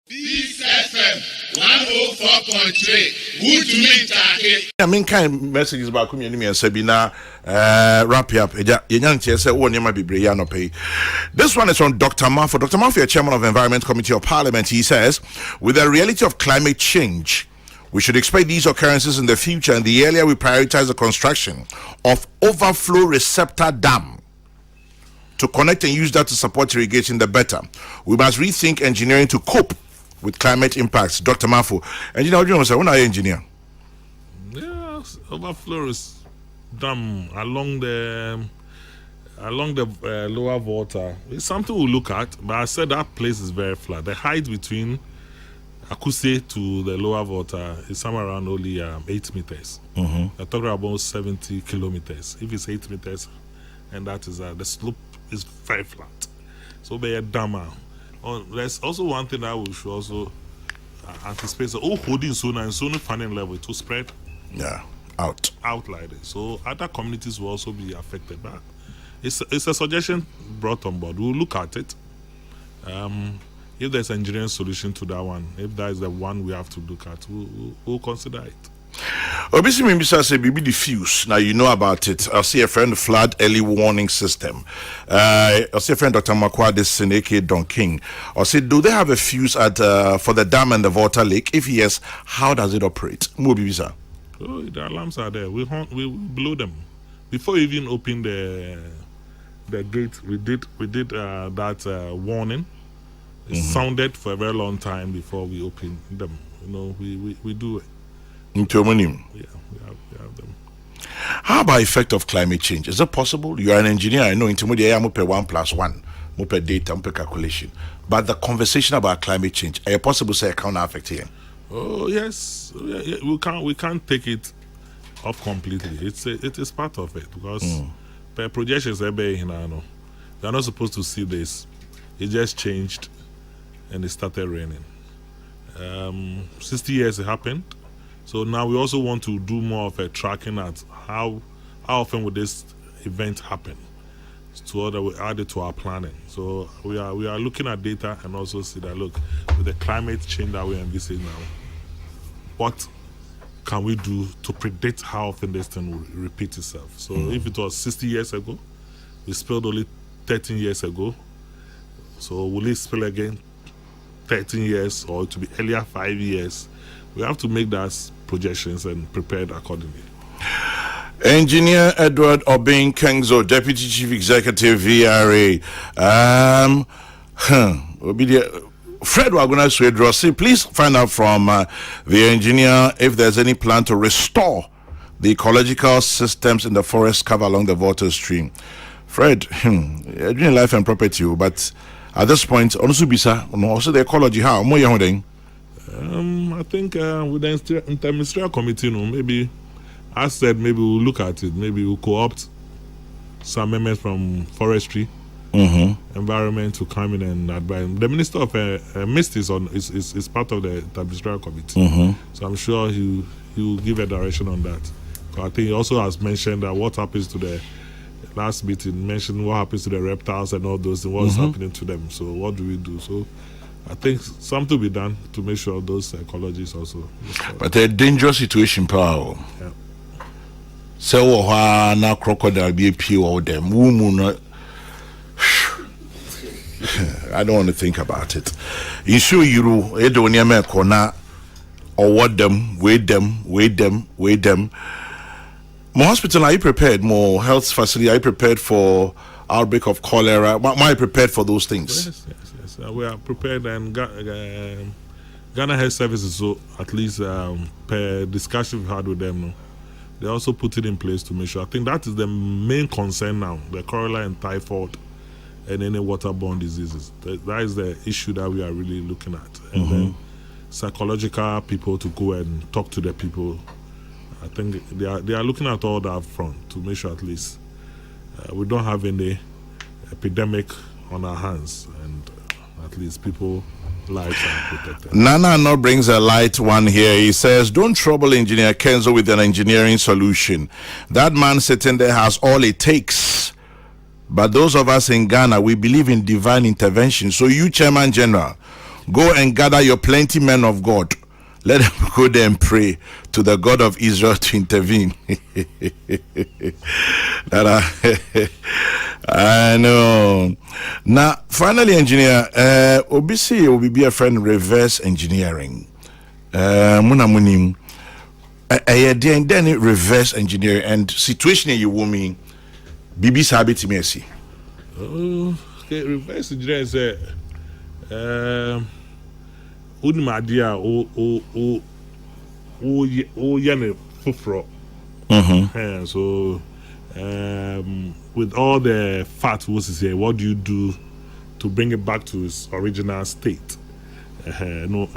This FM 104.3. Good to meet you. I mean, kind messages about community and Sabina wrap up. This one is from Dr. Mafo. Dr. Mafo, chairman of the Environment Committee of Parliament. He says, with the reality of climate change, we should expect these occurrences in the future, and the earlier we prioritize the construction of overflow receptor dam to connect and use that to support irrigation, the better. We must rethink engineering to cope with climate impacts. Dr. Mafo, engineer, what do you say? When are you engineer? Yes, overflow dam along the lower Volta. It's something we'll look at, but I said that place is very flat. The height between Akosombo to the lower Volta is somewhere around only 8 meters. We're talking about 70 kilometers. If it's 8 meters, and that is the slope is very flat. So be a dam. There's also one thing that we should also anticipate. So, holding soon and soon funding level to spread. Yeah, out like this. So other communities will also be affected. But it's a suggestion brought on board. We'll look at it. If there's an engineering solution to that one, if that is the one we have to look at, we'll consider it. Obviously, maybe say be diffuse. Now you know about it. I'll see a friend flood early warning system. I'll see a friend Dr. Makwa this aka Don King. I'll say, do they have a fuse at for the dam and the Volta Lake? If yes, how does it operate? Mubisa. Oh, the alarms are there. We blow them before we even open the gate. We did that warning. It sounded for a very long time before we open them. You know, we do it. Into a Yeah, we have them. How about effect of climate change? Is it possible? You are an engineer. I know intermediate. I'm per 1+1, more per data, per calculation. But the conversation about climate change, are you possible to say it can't affect here? Oh yes, yeah, we can't take it off completely. It is part of it because per projections we are not supposed to see this. It just changed, and it started raining. 60 years it happened. So now we also want to do more of a tracking at how often would this event happen, so that we add it to our planning. So we are looking at data and also see that, look, with the climate change that we envisage now, what can we do to predict how often this thing will repeat itself? So if it was 60 years ago, we spilled only 13 years ago. So will it spill again 13 years, or to be earlier 5 years? We have to make those projections and prepared accordingly. Engineer Edward Obin Kengzo, Deputy Chief Executive, VRA. Fred Waguna, please find out from the engineer if there's any plan to restore the ecological systems in the forest cover along the Volta stream. Fred, doing life and property, but at this point, also the ecology, how more you holding? I think with the interministerial committee, maybe, as said, maybe we'll look at it. Maybe we'll co-opt some members from forestry, environment to come in and advise. The Minister of Mist is part of the interministerial committee, so I'm sure he will give a direction on that. I think he also has mentioned that what happens to the last meeting, mentioned what happens to the reptiles and all those things, what's happening to them. So what do we do? So I think something will be done to make sure those ecologists also. But a dangerous situation, Paul. Yeah. So, now crocodile be a pure them. Woman, I don't want to think about it. You sure you don't near me corner or what them, wait them. More hospital, are you prepared? More health facility, are you prepared for outbreak of cholera? Am I prepared for those things? Yes. We are prepared, and Ghana Health Services, so at least per discussion we've had with them, they also put it in place to make sure. I think that is the main concern now, the cholera and typhoid and any waterborne diseases. That is the issue that we are really looking at. And then psychological people to go and talk to the people. I think they are looking at all that front to make sure at least we don't have any epidemic on our hands, and at least people lives are protected. Nana no brings a light one here. He says, don't trouble Engineer Kenzo with an engineering solution. That man sitting there has all it takes. But those of us in Ghana, we believe in divine intervention. So you, Chairman General, Go and gather your plenty men of God. Let them go there and pray to the God of Israel to intervene. I know. Now, finally, engineer, Obisi will be a friend reverse engineering. Muna munim. Then reverse engineering and situation you will mean. Bibi sabi to me see. Okay, reverse engineering say wouldn't my idea yene fufro. So with all the fat was here, what do you do to bring it back to its original state? I know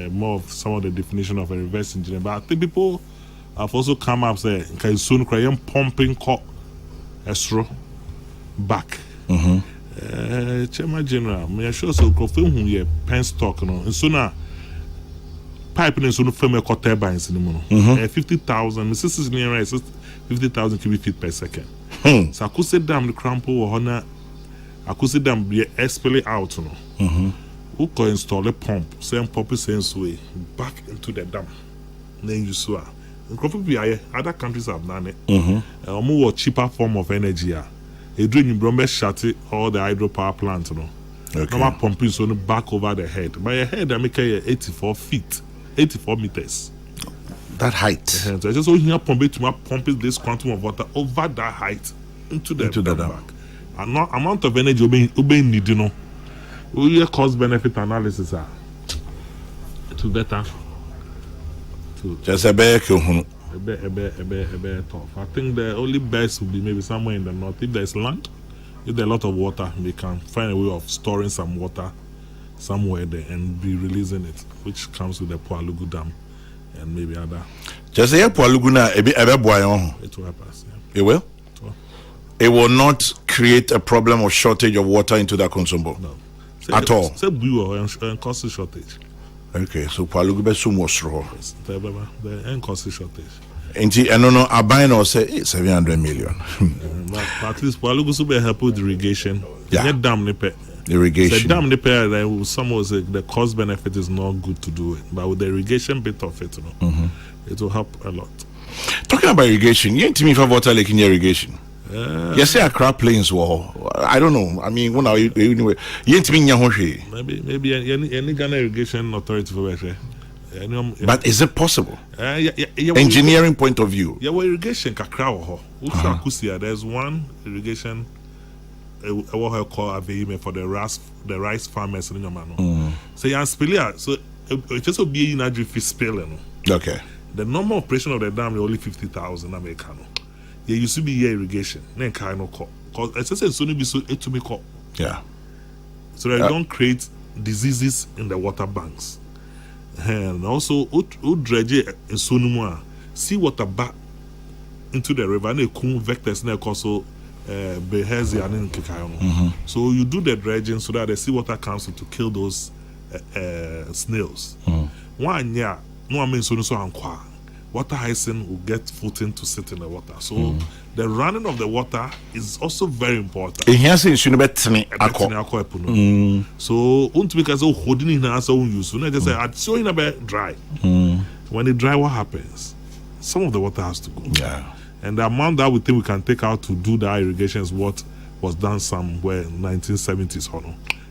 more of some of the definition of a reverse engineer, but I think people have also come up say can soon cry pumping cut estro back. Chairman General, me sure so confirm who ye pen stock no, and so now pipe in so no firm cut turbines in the mono. 50,000, the system is near 50,000 cubic feet per second. So I could say damn the crumple or honor. I could say damn be expel out no. Who can install a pump, same pump sense way back into the dam. Then you saw. Other countries have done it. A more cheaper form of energy. A dredging brombe shut all the hydropower plants. No, normal pumping so back over the head. By a head, I make 84 feet, 84 meters. That height. So I just so here pumping this quantum of water over that height into the dam. Back. And no amount of energy obey need, you know. We cost benefit analysis are to better to just a bear tough. I think the only best would be maybe somewhere in the north. If there's land, if there's a lot of water, they can find a way of storing some water somewhere there and be releasing it, which comes with the Pualugu Dam and maybe other. Just say Pualugu na it will help us. Yeah. It will? It will not create a problem of shortage of water into the Akosombo. No. At all. Say blue and cost shortage. Okay, so Pualugu be so much raw. The end cost shortage. And I don't know, I buy no say 700 million. But at least Pualugu should be help with irrigation. Yeah. Dam nipe. Irrigation. The dam nipe, some will say the cost benefit is not good to do it, but with the irrigation bit of it, you know, it will help a lot. Talking about irrigation, you ain't me for Volta Lake in irrigation. Yes, say Accra Plains war. I don't know. I mean, when anyway, you ain't me maybe any Ghana irrigation authority for better. But is it possible? Engineering point of view. Yeah, well, irrigation kakra wo ho. There's one irrigation what I call Aveime for the rice farmers in Yamano. So you spill so it just be in a fish spilling. Okay. The normal operation of the dam is only 50,000 Americano. There used to be irrigation. Then kind of call. Because as I said, so be so it to me call. Yeah. So that you don't create diseases in the water banks. And also, dredge in Sonumwa, sea water back into the river, and cool vectors neck also behezi and kikayono. So you do the dredging so that the seawater comes to kill those snails. One year, no I mean so and water hyacinth will get footing to sit in the water. So the running of the water is also very important. So because holding in answer use so just say I'd show in a bit dry. When it dry, what happens? Some of the water has to go. Yeah. And the amount that we think we can take out to do the irrigation is what was done somewhere in 1970s.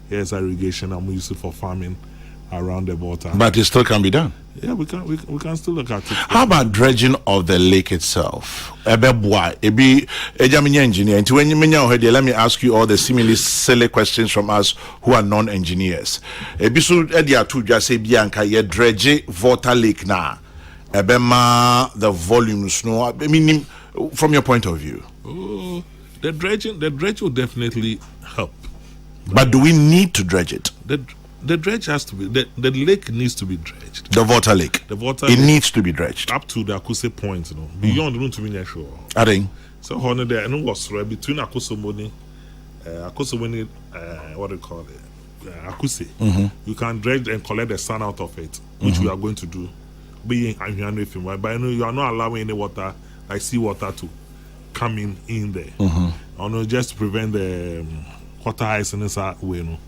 Here's irrigation and we use it for farming around the water. But it still can be done. Yeah, we can still look at it. How about dredging of the lake itself? Engineer. Let me ask you all the seemingly silly questions from us who are non-engineers. Dredge Volta Lake na. The volumes, no. I mean, from your point of view. The dredge will definitely help. But do we need to dredge it? The dredge has to be the lake needs to be dredged. The Volta Lake. It needs to be dredged up to the Akose point, you know. Beyond room to be sure. I think. So honor there and was between Akosombo what do you call it? Akuse. You can dredge and collect the sand out of it, which we are going to do. Being but you are not allowing any water like seawater to come in there. Or no, just to prevent the water ice in this way, no.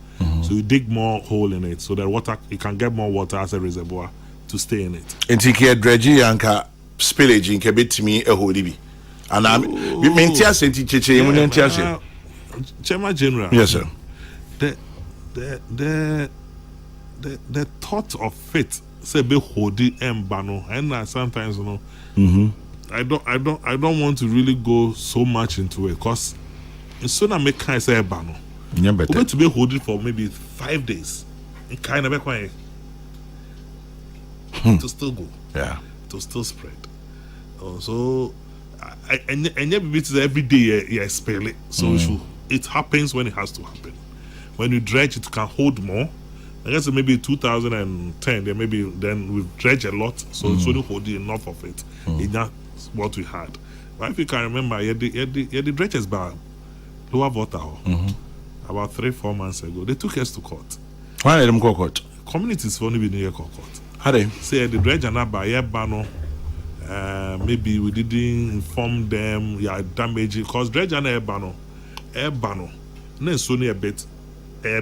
So you dig more hole in it so that water, you can get more water as a reservoir to stay in it. And take care dredging and spillage in Kebit me a holy. And I'm Mentia Senti Cheche, Chairman General. Yes, sir. The thought of it say be holding bano, and sometimes I don't want to really go so much into it because it's soon I make kind say bano. Yeah, We're going to be holding for maybe 5 days. It kind of be quiet to still go. Yeah. To still spread. So and every day you spell it. So it happens when it has to happen. When you dredge, it can hold more. I guess maybe 2010, then we've dredged a lot, so it's only holding enough of it. That's what we had. But if you can remember, the dredges by Lower Volta about 3-4 months ago. They took us to court. Why did them go court? Communities only been near court. How they say the dredge and by bano. Maybe we didn't inform them. Yeah, damage because dredge and air bano. Then so near a bit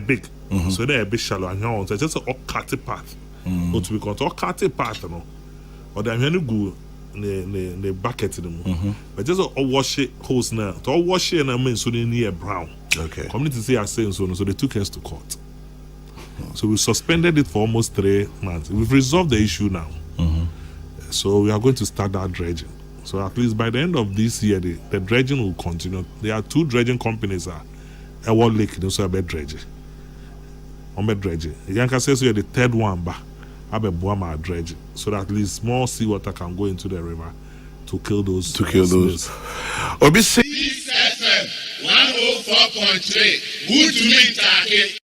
big. So they're a bit shallow and here so it's just a cutty path. But we call it cutty path, no. Or they're going to go the bucket in them. But just a wash it hose now. To wash it and I mean so they near brown. Okay. Community say are saying so they took us to court. So we suspended it for almost 3 months. We've resolved the issue now. So we are going to start that dredging. So at least by the end of this year, the dredging will continue. There are 2 dredging companies at World Lake, also about dredging. Yanka says you're the 3rd one, but Buama dredging. So that at least more seawater can go into the river to kill those. Obviously. FM 104.3. Good to meet you.